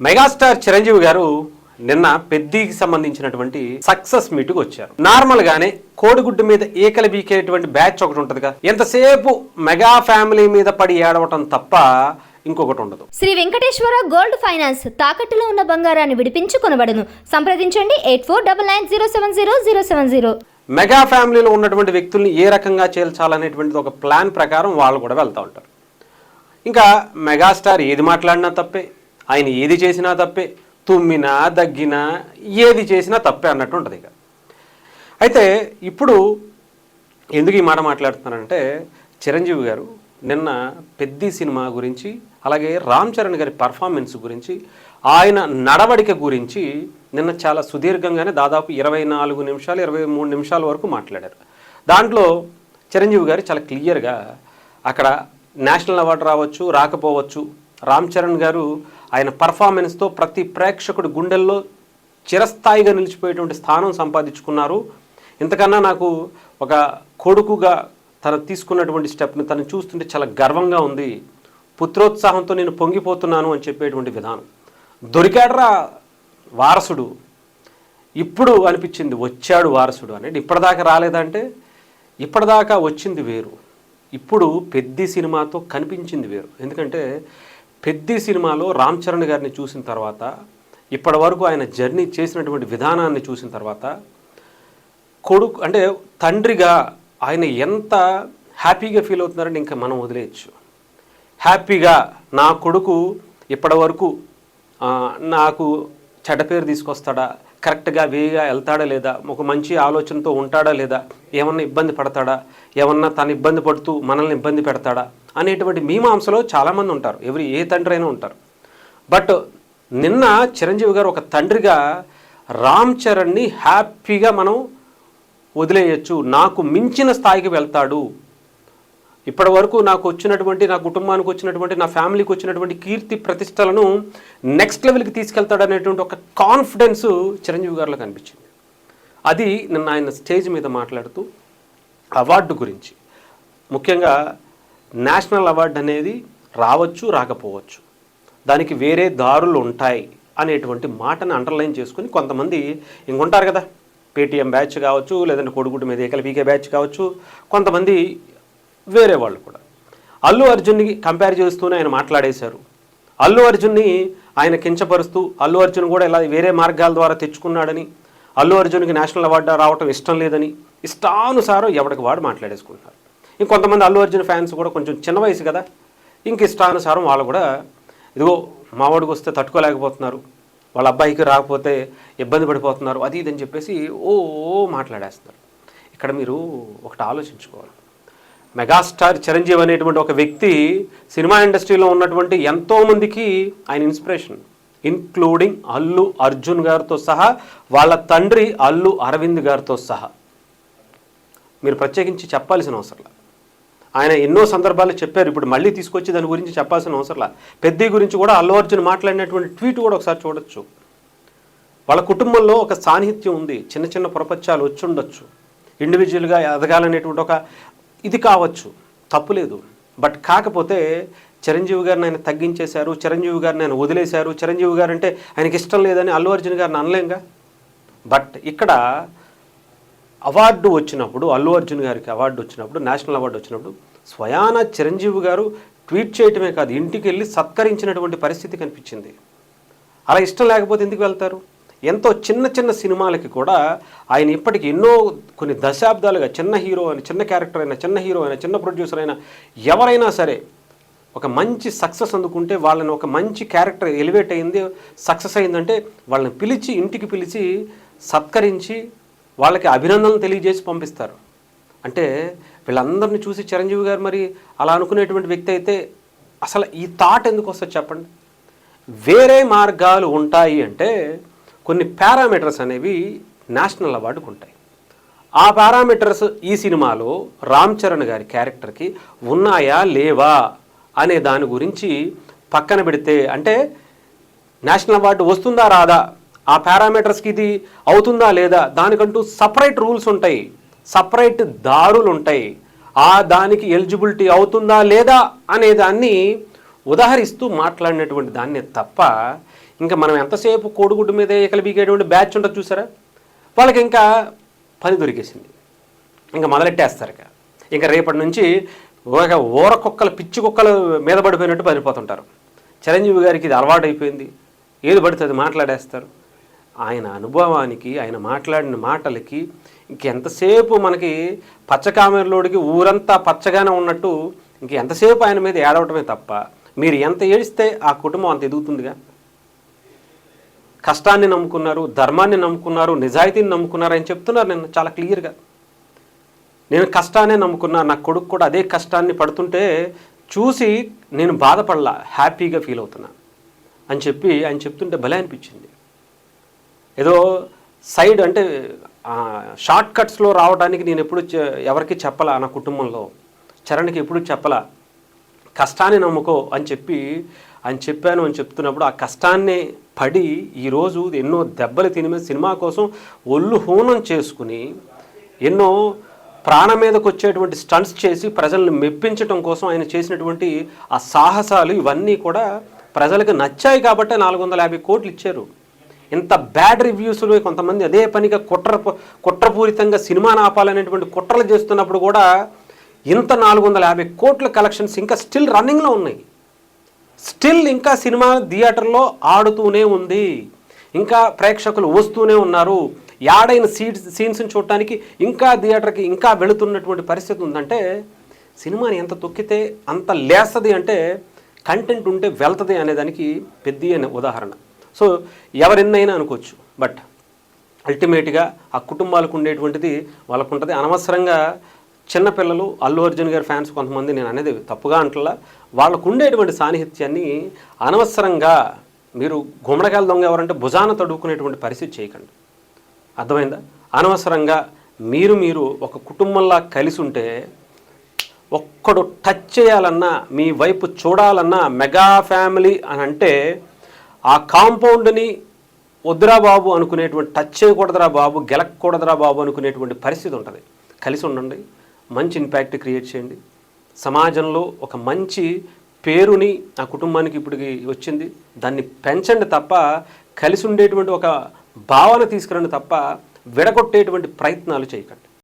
Megastar Chiranjeevi గారు నిన్న పెద్దికి సంబంధించినటువంటి సక్సెస్ మీట్కి వచ్చారు. నార్మల్ గానే కోడిగుడ్డు మీద ఏకలు బీకేటువంటి బ్యాచ్ ఒకటి ఉంటదిగా, ఎంతసేపు మెగా ఫ్యామిలీ మీద పడి ఏడవటం తప్ప ఇంకొకటి ఉండదు. శ్రీ వెంకటేశ్వర గోల్డ్ ఫైనాన్స్ తాకట్టులో ఉన్న బంగారాన్ని విడిపించి కొనబడును. సంప్రదించండి 8499070070. మెగా ఫ్యామిలీలో ఉన్నటువంటి వ్యక్తుల్ని ఏ రకంగా చేల్చాలనేటువంటిది ఒక ప్లాన్ ప్రకారం వాళ్ళు కూడా వెళ్తూ ఉంటారు. ఇంకా మెగాస్టార్ ఏది మాట్లాడినా తప్పే, ఆయన ఏది చేసినా తప్పే, తుమ్మినా దగ్గినా ఏది చేసినా తప్పే అన్నట్టు ఉంటుంది. ఇక అయితే ఇప్పుడు ఎందుకు ఈ మాట మాట్లాడుతున్నానంటే, చిరంజీవి గారు నిన్న పెద్ది సినిమా గురించి, అలాగే రామ్ చరణ్ గారి పర్ఫార్మెన్స్ గురించి, ఆయన నడవడిక గురించి నిన్న చాలా సుదీర్ఘంగానే దాదాపు 24 నిమిషాలు 23 నిమిషాల వరకు మాట్లాడారు. దాంట్లో చిరంజీవి గారు చాలా క్లియర్గా అక్కడ నేషనల్ అవార్డు రావచ్చు రాకపోవచ్చు, రామ్ చరణ్ గారు ఆయన పర్ఫార్మెన్స్తో ప్రతి ప్రేక్షకుడి గుండెల్లో చిరస్థాయిగా నిలిచిపోయేటువంటి స్థానం సంపాదించుకున్నారు. ఇంతకన్నా నాకు ఒక కొడుకుగా తను తీసుకున్నటువంటి స్టెప్ని తను చూస్తుంటే చాలా గర్వంగా ఉంది, పుత్రోత్సాహంతో నేను పొంగిపోతున్నాను అని చెప్పేటువంటి విధానం. దొరికాడ్రా వారసుడు, ఇప్పుడు అనిపించింది వచ్చాడు వారసుడు అనేది. ఇప్పటిదాకా రాలేదంటే ఇప్పటిదాకా వచ్చింది వేరు, ఇప్పుడు పెద్ది సినిమాతో కనిపించింది వేరు. ఎందుకంటే పెద్ది సినిమాలో రామ్ చరణ్ గారిని చూసిన తర్వాత, ఇప్పటి వరకు ఆయన జర్నీ చేసినటువంటి విధానాన్ని చూసిన తర్వాత, కొడుకు అంటే తండ్రిగా ఆయన ఎంత హ్యాపీగా ఫీల్ అవుతున్నారంటే ఇంకా మనం వదిలేయచ్చు. హ్యాపీగా నా కొడుకు ఇప్పటి వరకు నాకు చెడ్డ పేరు తీసుకొస్తాడా, కరెక్ట్గా వేగా వెళ్తాడా లేదా, ఒక మంచి ఆలోచనతో ఉంటాడా లేదా, ఏమన్నా ఇబ్బంది పడతాడా, ఏమన్నా తను ఇబ్బంది పడుతూ మనల్ని ఇబ్బంది పెడతాడా అనేటువంటి మీమాంసలో చాలామంది ఉంటారు, ఏ తండ్రి అయినా ఉంటారు. బట్ నిన్న చిరంజీవి గారు ఒక తండ్రిగా రామ్ చరణ్ని హ్యాపీగా మనం వదిలేయచ్చు, నాకు మించిన స్థాయికి వెళ్తాడు, ఇప్పటి వరకు నాకు వచ్చినటువంటి, నా కుటుంబానికి వచ్చినటువంటి, నా ఫ్యామిలీకి వచ్చినటువంటి కీర్తి ప్రతిష్టలను నెక్స్ట్ లెవెల్కి తీసుకెళ్తాడు అనేటువంటి ఒక కాన్ఫిడెన్స్ చిరంజీవి గారిలో కనిపించింది. అది నిన్న ఆయన స్టేజ్ మీద మాట్లాడుతూ అవార్డు గురించి, ముఖ్యంగా నేషనల్ అవార్డు అనేది రావచ్చు రాకపోవచ్చు, దానికి వేరే దారులు ఉంటాయి అనేటువంటి మాటను అండర్లైన్ చేసుకుని కొంతమంది ఇంకొంటారు కదా, పేటీఎం బ్యాచ్ కావచ్చు, లేదంటే కొడుగుడ్డు మీద ఏకల పీకే బ్యాచ్ కావచ్చు, కొంతమంది వేరే వాళ్ళు కూడా అల్లు అర్జున్ని కంపేర్ చేస్తూనే ఆయన మాట్లాడేశారు. అల్లు అర్జున్ని ఆయన కించపరుస్తూ, అల్లు అర్జున్ కూడా ఇలా వేరే మార్గాల ద్వారా తెచ్చుకున్నాడని, అల్లు అర్జున్కి నేషనల్ అవార్డు రావటం ఇష్టం లేదని ఇష్టానుసారం ఎవరికి వాడు మాట్లాడేసుకుంటున్నారు. ఇంకొంతమంది అల్లు అర్జున్ ఫ్యాన్స్ కూడా కొంచెం చిన్న వయసు కదా, ఇంక ఇష్టానుసారం వాళ్ళు కూడా ఇదిగో మావాడికి వస్తే తట్టుకోలేకపోతున్నారు, వాళ్ళ అబ్బాయికి రాకపోతే ఇబ్బంది పడిపోతున్నారు, అది ఇదని చెప్పేసి మాట్లాడేస్తున్నారు. ఇక్కడ మీరు ఒకటి ఆలోచించుకోవాలి, మెగాస్టార్ చిరంజీవి అనేటువంటి ఒక వ్యక్తి సినిమా ఇండస్ట్రీలో ఉన్నటువంటి ఎంతోమందికి ఆయన ఇన్స్పిరేషన్, ఇన్క్లూడింగ్ అల్లు అర్జున్ గారితో సహా, వాళ్ళ తండ్రి అల్లు అరవింద్ గారితో సహా. మీరు ప్రత్యేకించి చెప్పాల్సిన అవసరంలా, ఆయన ఎన్నో సందర్భాలు చెప్పారు, ఇప్పుడు మళ్ళీ తీసుకొచ్చి దాని గురించి చెప్పాల్సిన అవసరంలా. పెద్ది గురించి కూడా అల్లు అర్జున్ మాట్లాడినటువంటి ట్వీట్ కూడా ఒకసారి చూడొచ్చు. వాళ్ళ కుటుంబంలో ఒక సాన్నిహిత్యం ఉంది, చిన్న చిన్న ప్రపంచాలు వచ్చి ఉండొచ్చు, ఇండివిజువల్గా ఎదగాలనేటువంటి ఒక ఇది కావచ్చు, తప్పులేదు. బట్ కాకపోతే చిరంజీవి గారిని ఆయన తగ్గించేశారు, చిరంజీవి గారిని ఆయన వదిలేశారు, చిరంజీవి గారు అంటే ఆయనకి ఇష్టం లేదని అల్లు అర్జున్ గారిని అనలేంగా. బట్ ఇక్కడ అవార్డు వచ్చినప్పుడు, అల్లు అర్జున్ గారికి అవార్డు వచ్చినప్పుడు, నేషనల్ అవార్డు వచ్చినప్పుడు స్వయాన చిరంజీవి గారు ట్వీట్ చేయటమే కాదు, ఇంటికి వెళ్ళి సత్కరించినటువంటి పరిస్థితి కనిపించింది. అలా ఇష్టం లేకపోతే ఎందుకు వెళ్తారు? ఎంతో చిన్న చిన్న సినిమాలకి కూడా ఆయన ఇప్పటికి ఎన్నో కొన్ని దశాబ్దాలుగా చిన్న హీరో అయినా, చిన్న క్యారెక్టర్ అయినా, చిన్న హీరో అయినా, చిన్న ప్రొడ్యూసర్ అయినా, ఎవరైనా సరే ఒక మంచి సక్సెస్ అందుకుంటే, వాళ్ళని ఒక మంచి క్యారెక్టర్ ఎలివేట్ అయింది, సక్సెస్ అయిందంటే వాళ్ళని పిలిచి, ఇంటికి పిలిచి సత్కరించి వాళ్ళకి అభినందనలు తెలియజేసి పంపిస్తారు. అంటే వీళ్ళందరినీ చూసి చిరంజీవి గారు మరి అలా అనుకునేటువంటి వ్యక్తి అయితే అసలు ఈ థాట్ ఎందుకు వస్తుంది చెప్పండి? వేరే మార్గాలు ఉంటాయి అంటే కొన్ని పారామీటర్స్ అనేవి నేషనల్ అవార్డుకు ఉంటాయి. ఆ పారామీటర్స్ ఈ సినిమాలో రామ్ చరణ్ గారి క్యారెక్టర్కి ఉన్నాయా లేవా అనే దాని గురించి పక్కన పెడితే, అంటే నేషనల్ అవార్డు వస్తుందా రాదా, ఆ పారామీటర్స్కి ఇది అవుతుందా లేదా, దానికంటూ సపరేట్ రూల్స్ ఉంటాయి, సపరేట్ దారులు ఉంటాయి. ఆ దానికి ఎలిజిబిలిటీ అవుతుందా లేదా అనే దాన్ని ఉదాహరిస్తూ మాట్లాడినటువంటి దాన్ని తప్ప ఇంకా మనం ఎంతసేపు కోడిగుడ్డు మీద ఈకలు బీకేటువంటి బ్యాచ్ ఉంటుంది చూసారా, వాళ్ళకి ఇంకా పని దొరికేసింది. ఇంకా మొదలెట్టేస్తారు. ఇంకా రేపటి నుంచి ఊర కుక్కలు పిచ్చి కుక్కలు మీద పడిపోయినట్టు పడిపోతుంటారు. చిరంజీవి గారికి ఇది అలవాటు అయిపోయింది, ఏది పడితే అది మాట్లాడేస్తారు. ఆయన అనుభవానికి, ఆయన మాట్లాడిన మాటలకి ఇంకెంతసేపు మనకి పచ్చకామెరలోడికి ఊరంతా పచ్చగానే ఉన్నట్టు ఇంకెంతసేపు ఆయన మీద ఏడవటమే తప్ప, మీరు ఎంత ఏడిస్తే ఆ కుటుంబం అంత ఎదుగుతుందిగా. కష్టాన్ని నమ్ముకున్నారు, ధర్మాన్ని నమ్ముకున్నారు, నిజాయితీని నమ్ముకున్నారు అని చెప్తున్నారు నేను చాలా క్లియర్గా. నేను కష్టాన్ని నమ్ముకున్నా, నా కొడుకు కూడా అదే కష్టాన్ని పడుతుంటే చూసి నేను బాధపడలా, హ్యాపీగా ఫీల్ అవుతున్నా అని చెప్పి ఆయన చెప్తుంటే భలే అనిపించింది. ఏదో సైడ్ అంటే షార్ట్ కట్స్లో రావడానికి నేను ఎప్పుడు ఎవరికి చెప్పలా, నా కుటుంబంలో చరణ్కి ఎప్పుడు చెప్పలా, కష్టాన్ని నమ్ముకో అని చెప్పి ఆయన చెప్పాను అని చెప్తున్నప్పుడు ఆ కష్టాన్ని పడి ఈరోజు ఎన్నో దెబ్బలు తిని సినిమా కోసం ఒళ్ళు హూనం చేసుకుని ఎన్నో ప్రాణం మీదకు వచ్చేటువంటి స్టంట్స్ చేసి ప్రజల్ని మెప్పించడం కోసం ఆయన చేసినటువంటి ఆ సాహసాలు ఇవన్నీ కూడా ప్రజలకు నచ్చాయి కాబట్టి 450 కోట్లు ఇచ్చారు. ఇంత బ్యాడ్ రివ్యూస్లో కొంతమంది అదే పనిగా కుట్రపూరితంగా సినిమాను ఆపాలనేటువంటి కుట్రలు చేస్తున్నప్పుడు కూడా ఇంత 450 కోట్ల కలెక్షన్స్ ఇంకా స్టిల్ రన్నింగ్లో ఉన్నాయి. స్టిల్ ఇంకా సినిమా థియేటర్లో ఆడుతూనే ఉంది, ఇంకా ప్రేక్షకులు వస్తూనే ఉన్నారు. యాడైన సీన్స్ని చూడటానికి ఇంకా థియేటర్కి ఇంకా వెళుతున్నటువంటి పరిస్థితి ఉందంటే సినిమాని ఎంత తొక్కితే అంత లేస్తుంది అంటే కంటెంట్ ఉంటే వెళ్తుంది అనేదానికి పెద్ద ఉదాహరణ. సో ఎవరెన్నైనా అనుకోవచ్చు, బట్ అల్టిమేట్గా ఆ కుటుంబాలకు ఉండేటువంటిది వాళ్ళకు ఉంటుంది. అనవసరంగా చిన్నపిల్లలు అల్లు అర్జున్ గారి ఫ్యాన్స్ కొంతమంది, నేను అనేది తప్పుగా అంటలా, వాళ్ళకు ఉండేటువంటి సాన్నిహిత్యాన్ని అనవసరంగా మీరు గుమ్మడికాయల దొంగ ఎవరంటే భుజాన తడుకునేటువంటి పరిస్థితి చేయకండి. అర్థమైందా? అనవసరంగా మీరు ఒక కుటుంబంలా కలిసి ఉంటే ఒక్కడు టచ్ చేయాలన్నా, మీ వైపు చూడాలన్నా, మెగా ఫ్యామిలీ అని అంటే ఆ కాంపౌండ్ని వద్దురా బాబు అనుకునేటువంటి, టచ్ చేయకూడదురా బాబు, గెలకూడదురా బాబు అనుకునేటువంటి పరిస్థితి ఉంటుంది. కలిసి ఉండండి, మంచి ఇంపాక్ట్ క్రియేట్ చేయండి. సమాజంలో ఒక మంచి పేరుని ఆ కుటుంబానికి ఇప్పటికి వచ్చింది, దాన్ని పెంచండి తప్ప, కలిసి ఉండేటువంటి ఒక భావన తీసుకురండి తప్ప విడగొట్టేటువంటి ప్రయత్నాలు చేయకండి.